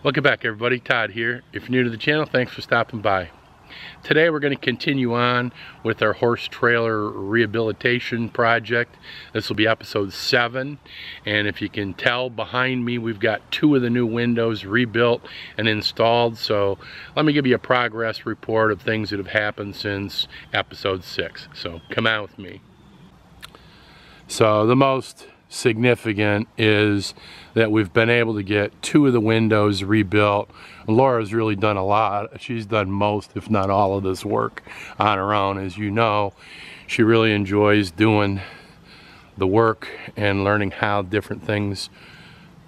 Welcome back, everybody. Todd here. If you're new to the channel, thanks for stopping by. Today we're going to continue on with our horse trailer rehabilitation project. This will be episode 7, and if you can tell behind me, we've got 2 of the new windows rebuilt and installed. So let me give you a progress report of things that have happened since episode 6. So come out with me. So the most significant is that we've been able to get 2 of the windows rebuilt. Laura's really done a lot. She's done most, if not all, of this work on her own. As you know, she really enjoys doing the work and learning how different things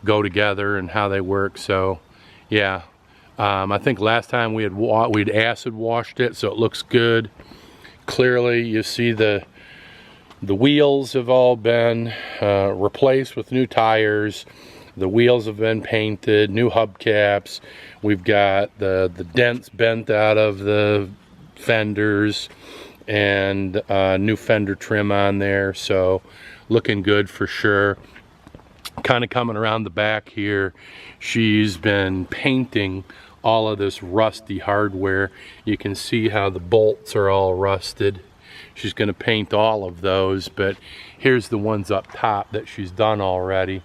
go together and how they work. So yeah, I think last time we'd acid washed it, so it looks good. Clearly you see the wheels have all been replaced with new tires. The wheels have been painted, new hubcaps. We've got the dents bent out of the fenders and new fender trim on there. So looking good for sure. Kind of coming around the back here, she's been painting all of this rusty hardware. You can see how the bolts are all rusted. She's going to paint all of those, but here's the ones up top that she's done already.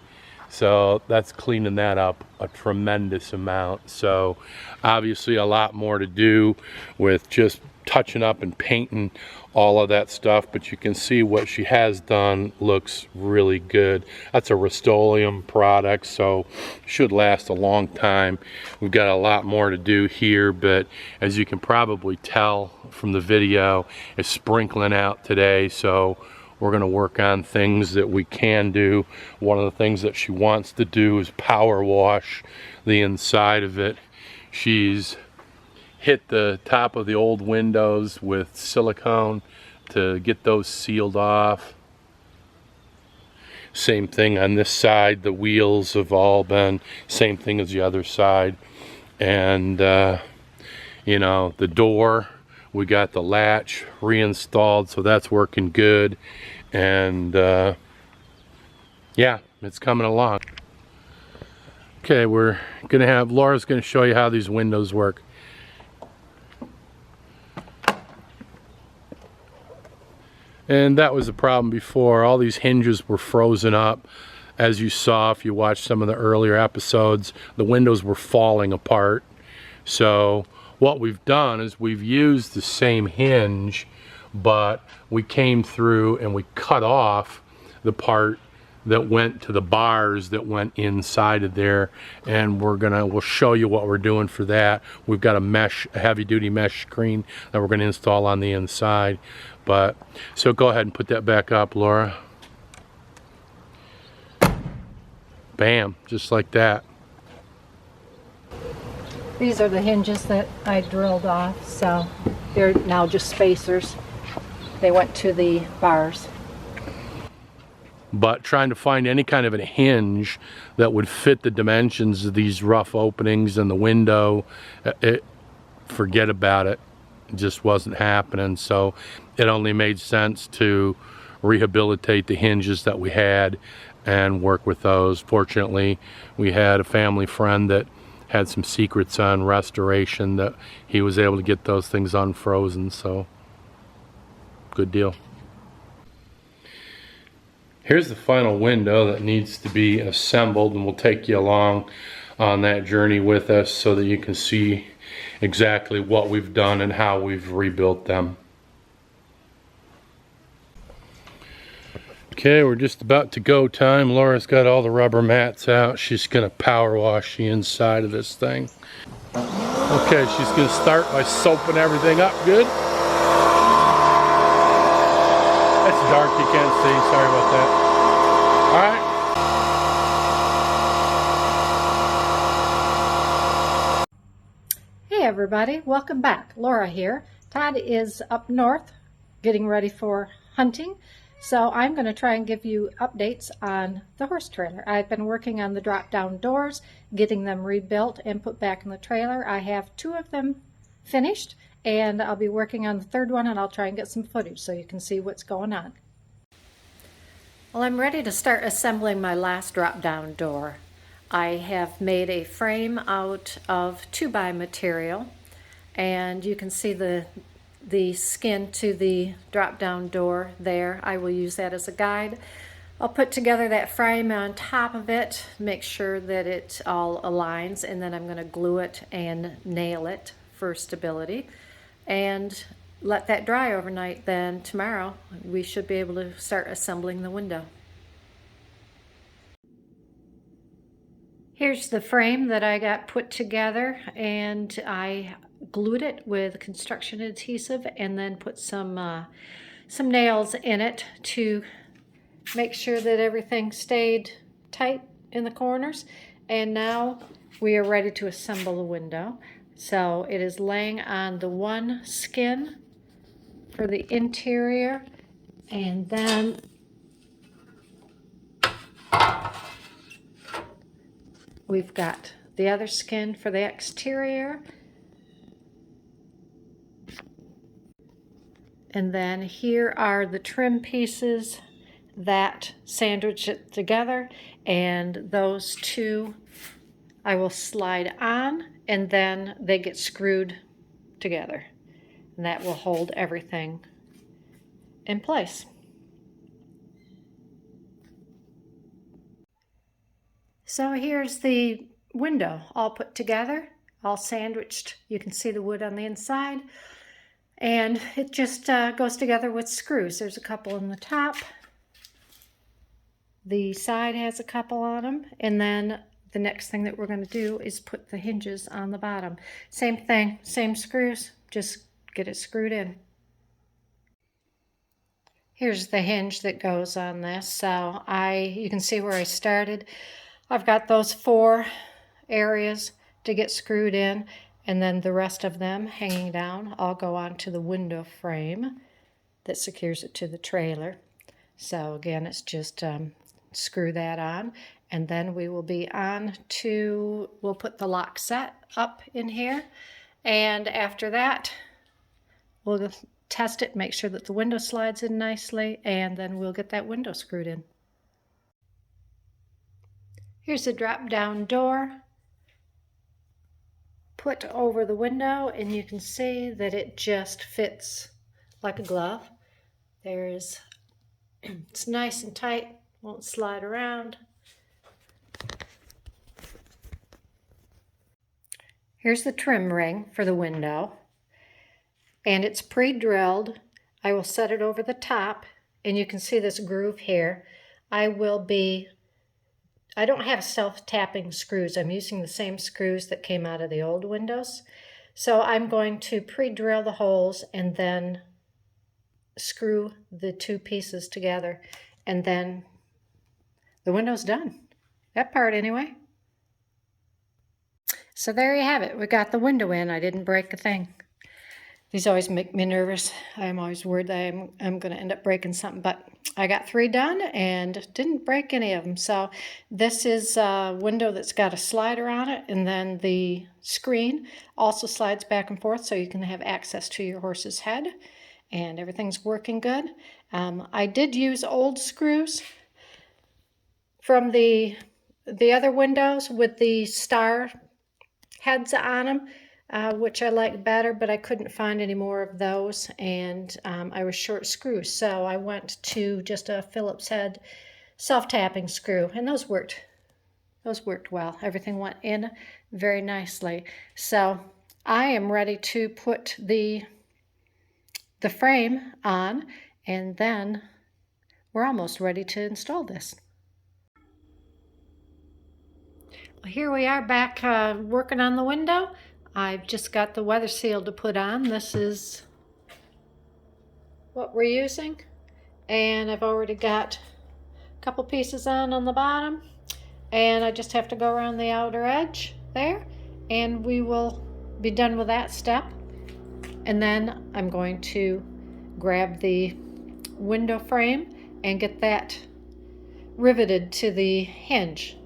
So that's cleaning that up a tremendous amount. So obviously a lot more to do with just touching up and painting all of that stuff, but you can see what she has done looks really good. That's a Rust-Oleum product, so should last a long time. We've got a lot more to do here, but as you can probably tell from the video, it's sprinkling out today, so we're going to work on things that we can do. One of the things that she wants to do is power wash the inside of it. She's hit the top of the old windows with silicone to get those sealed off. Same thing on this side. The wheels have all been same thing as the other side. And you know, the door, we got the latch reinstalled, so that's working good. And yeah, it's coming along. Okay, we're gonna have Laura's gonna show you how these windows work. And that was the problem before. All these hinges were frozen up. As you saw, if you watched some of the earlier episodes, the windows were falling apart. So what we've done is we've used the same hinge, but we came through and we cut off the part that went to the bars that went inside of there, and we'll show you what we're doing for that. We've got a heavy duty mesh screen that we're going to install on the inside. But so go ahead and put that back up, Laura. Bam, just like that. These are the hinges that I drilled off, so they're now just spacers. They went to the bars. But trying to find any kind of a hinge that would fit the dimensions of these rough openings in the window, forget about it. It just wasn't happening. So it only made sense to rehabilitate the hinges that we had and work with those. Fortunately, we had a family friend that had some secrets on restoration that he was able to get those things unfrozen, so good deal. Here's the final window that needs to be assembled, and we'll take you along on that journey with us so that you can see exactly what we've done and how we've rebuilt them. Okay, we're just about to go time. Laura's got all the rubber mats out. She's gonna power wash the inside of this thing. Okay, she's gonna start by soaping everything up good. It's dark, you can't see, sorry about that. All right. Hey everybody, welcome back. Laura here. Todd is up north getting ready for hunting. So I'm going to try and give you updates on the horse trailer. I've been working on the drop-down doors, getting them rebuilt and put back in the trailer. I have 2 of them finished, and I'll be working on the 3rd one, and I'll try and get some footage so you can see what's going on. Well, I'm ready to start assembling my last drop-down door. I have made a frame out of 2x material, and you can see the skin to the drop down door there. I will use that as a guide. I'll put together that frame on top of it, make sure that it all aligns, and then I'm going to glue it and nail it for stability and let that dry overnight. Then tomorrow we should be able to start assembling the window. Here's the frame that I got put together, and I glued it with construction adhesive and then put some nails in it to make sure that everything stayed tight in the corners. And now we are ready to assemble the window. So it is laying on the one skin for the interior, and then we've got the other skin for the exterior. And then here are the trim pieces that sandwich it together, and those two I will slide on, and then they get screwed together, and that will hold everything in place. So here's the window all put together, all sandwiched. You can see the wood on the inside, and it just goes together with screws. There's a couple in the top. The side has a couple on them, and then the next thing that we're going to do is put the hinges on the bottom. Same thing, same screws, just get it screwed in. Here's the hinge that goes on this. So you can see where I started. I've got those 4 areas to get screwed in, and then the rest of them hanging down all go onto the window frame that secures it to the trailer. So again, it's just screw that on, and then we will be on to, we'll put the lock set up in here, and after that we'll test it, make sure that the window slides in nicely, and then we'll get that window screwed in. Here's the drop down door put over the window, and you can see that it just fits like a glove. It's nice and tight, won't slide around. Here's the trim ring for the window, and it's pre-drilled. I will set it over the top, and you can see this groove here. I don't have self-tapping screws. I'm using the same screws that came out of the old windows. So I'm going to pre-drill the holes and then screw the 2 pieces together, and then the window's done. That part anyway. So there you have it. We got the window in. I didn't break a thing. These always make me nervous. I'm always worried that I'm going to end up breaking something, but I got 3 done and didn't break any of them. So this is a window that's got a slider on it, and then the screen also slides back and forth so you can have access to your horse's head, and everything's working good. I did use old screws from the other windows with the star heads on them, which I like better, but I couldn't find any more of those, and I was short screws, so I went to just a Phillips head self-tapping screw, and those worked well. Everything went in very nicely. So I am ready to put the frame on, and then we're almost ready to install this. Well, here we are back working on the window. I've just got the weather seal to put on. This is what we're using, and I've already got a couple pieces on the bottom, and I just have to go around the outer edge there, and we will be done with that step. And then I'm going to grab the window frame and get that riveted to the hinge.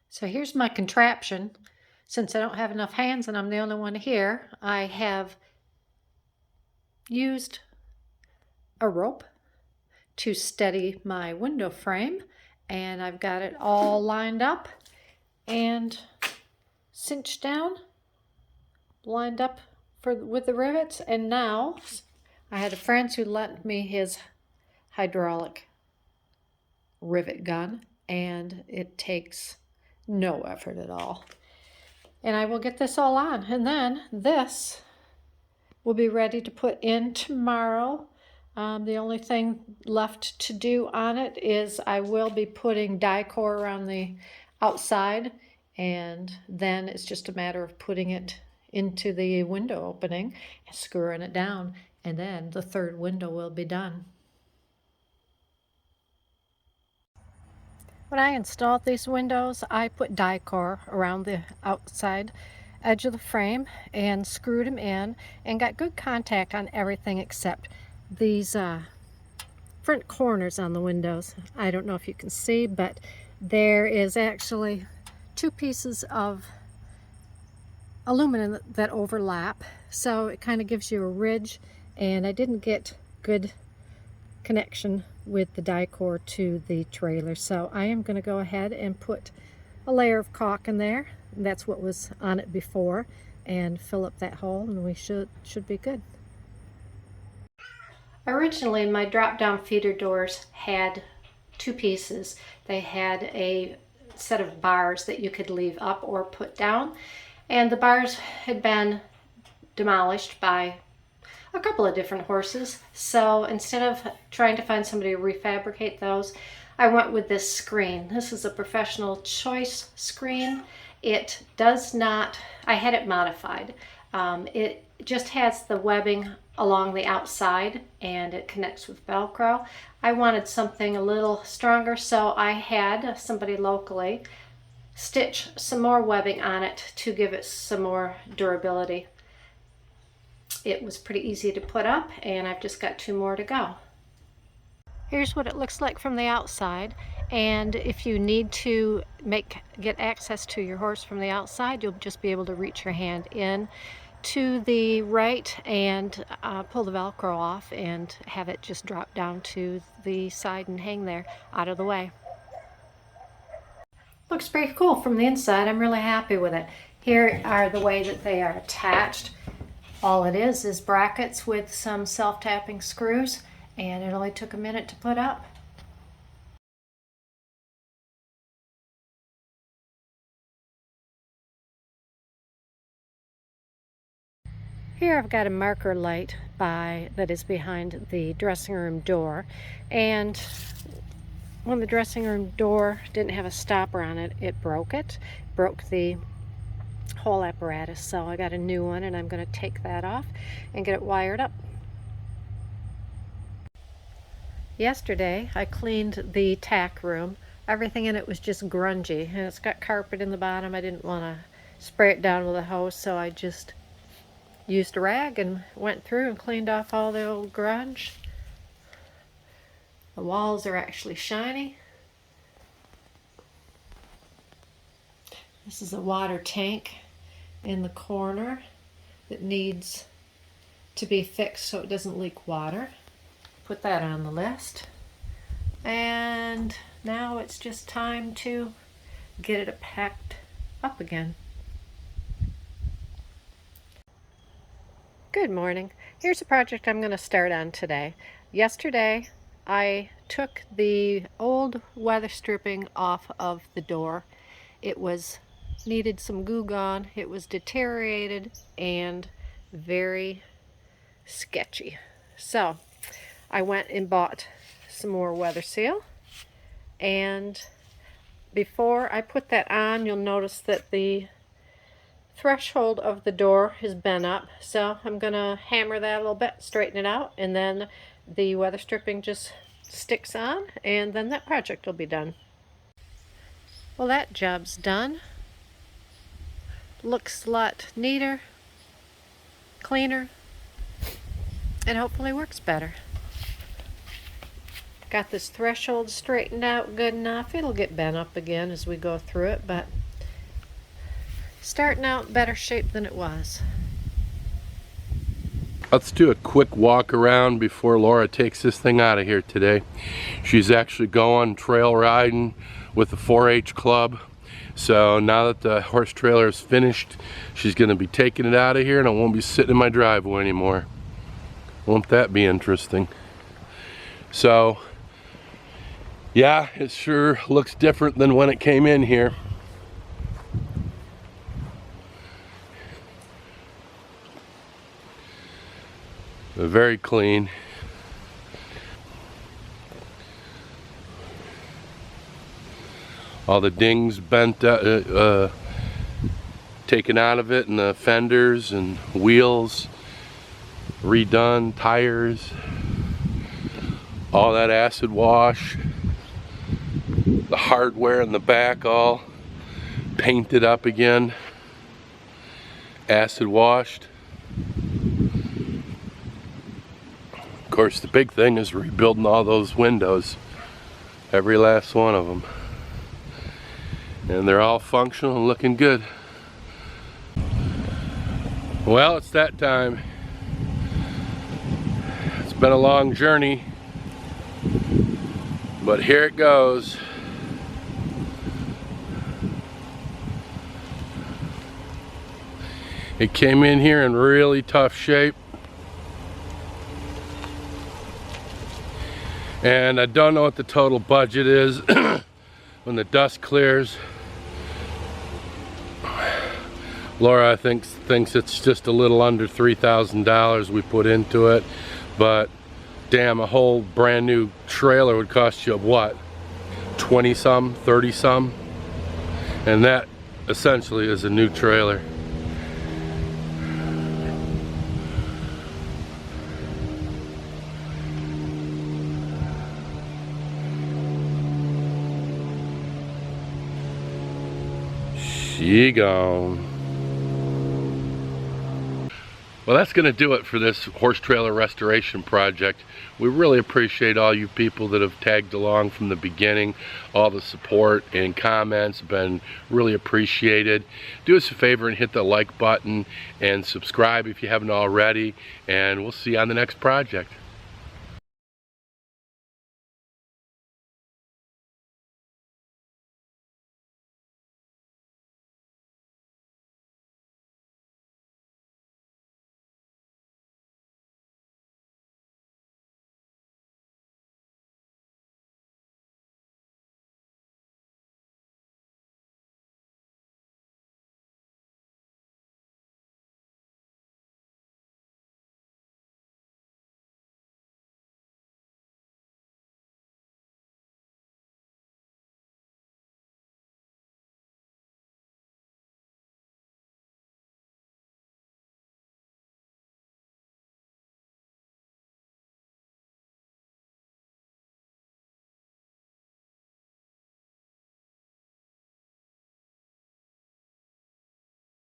So here's my contraption. Since I don't have enough hands and I'm the only one here, I have used a rope to steady my window frame, and I've got it all lined up and cinched down, lined up with the rivets. And now I had a friend who lent me his hydraulic rivet gun, and it takes no effort at all. And I will get this all on, and then this will be ready to put in tomorrow. The only thing left to do on it is I will be putting die-core around the outside, and then it's just a matter of putting it into the window opening and screwing it down, and then the third window will be done. When I installed these windows, I put die-core around the outside edge of the frame and screwed them in and got good contact on everything except these front corners on the windows. I don't know if you can see, but there is actually two pieces of aluminum that overlap, so it kind of gives you a ridge, and I didn't get good connection with the die-core to the trailer, so I am going to go ahead and put a layer of caulk in there. That's what was on it before, and fill up that hole, and we should be good. Originally, my drop-down feeder doors had two pieces. They had a set of bars that you could leave up or put down, and the bars had been demolished by a couple of different horses. So instead of trying to find somebody to refabricate those, I went with this screen. This is a Professional Choice screen. It does not, I had it modified. It just has the webbing along the outside, and it connects with Velcro. I wanted something a little stronger, so I had somebody locally stitch some more webbing on it to give it some more durability. It was pretty easy to put up, and I've just got two more to go. Here's what it looks like from the outside, and if you need to get access to your horse from the outside, you'll just be able to reach your hand in to the right and pull the Velcro off and have it just drop down to the side and hang there out of the way. Looks pretty cool from the inside. I'm really happy with it. Here are the way that they are attached. All it is brackets with some self-tapping screws, and it only took a minute to put up. Here I've got a marker light that is behind the dressing room door, and when the dressing room door didn't have a stopper on it, it broke the whole apparatus, so I got a new one, and I'm going to take that off and get it wired up. Yesterday I cleaned the tack room. Everything in it was just grungy, and it's got carpet in the bottom. I didn't want to spray it down with a hose, so I just used a rag and went through and cleaned off all the old grunge. The walls are actually shiny. This is a water tank in the corner that needs to be fixed so it doesn't leak water. Put that on the list. And now it's just time to get it packed up again. Good morning. Here's a project I'm going to start on today. Yesterday I took the old weather stripping off of the door. It needed some glue gone. It was deteriorated and very sketchy. So I went and bought some more weather seal, and before I put that on, you'll notice that the threshold of the door has been up, so I'm gonna hammer that a little bit, straighten it out, and then the weather stripping just sticks on, and then that project will be done. Well, that job's done. Looks a lot neater, cleaner, and hopefully works better. Got this threshold straightened out good enough. It'll get bent up again as we go through it, but starting out in better shape than it was. Let's do a quick walk around before Laura takes this thing out of here today. She's actually going trail riding with the 4-H club. So now that the horse trailer is finished, she's going to be taking it out of here and I won't be sitting in my driveway anymore. Won't that be interesting? So yeah, it sure looks different than when it came in here. Very clean. All the dings bent, taken out of it, and the fenders and wheels redone, tires, all that acid wash, the hardware in the back all painted up again, acid washed. Of course, the big thing is rebuilding all those windows, every last one of them. And they're all functional and looking good. Well, it's that time. It's been a long journey, but here it goes. It came in here in really tough shape. And I don't know what the total budget is when the dust clears. Laura, I thinks it's just a little under $3,000 we put into it, but damn, a whole brand new trailer would cost you what, 20 some, 30 some, and that essentially is a new trailer. She gone. Well, that's going to do it for this horse trailer restoration project. We really appreciate all you people that have tagged along from the beginning. All the support and comments have been really appreciated. Do us a favor and hit the like button and subscribe if you haven't already, and we'll see you on the next project.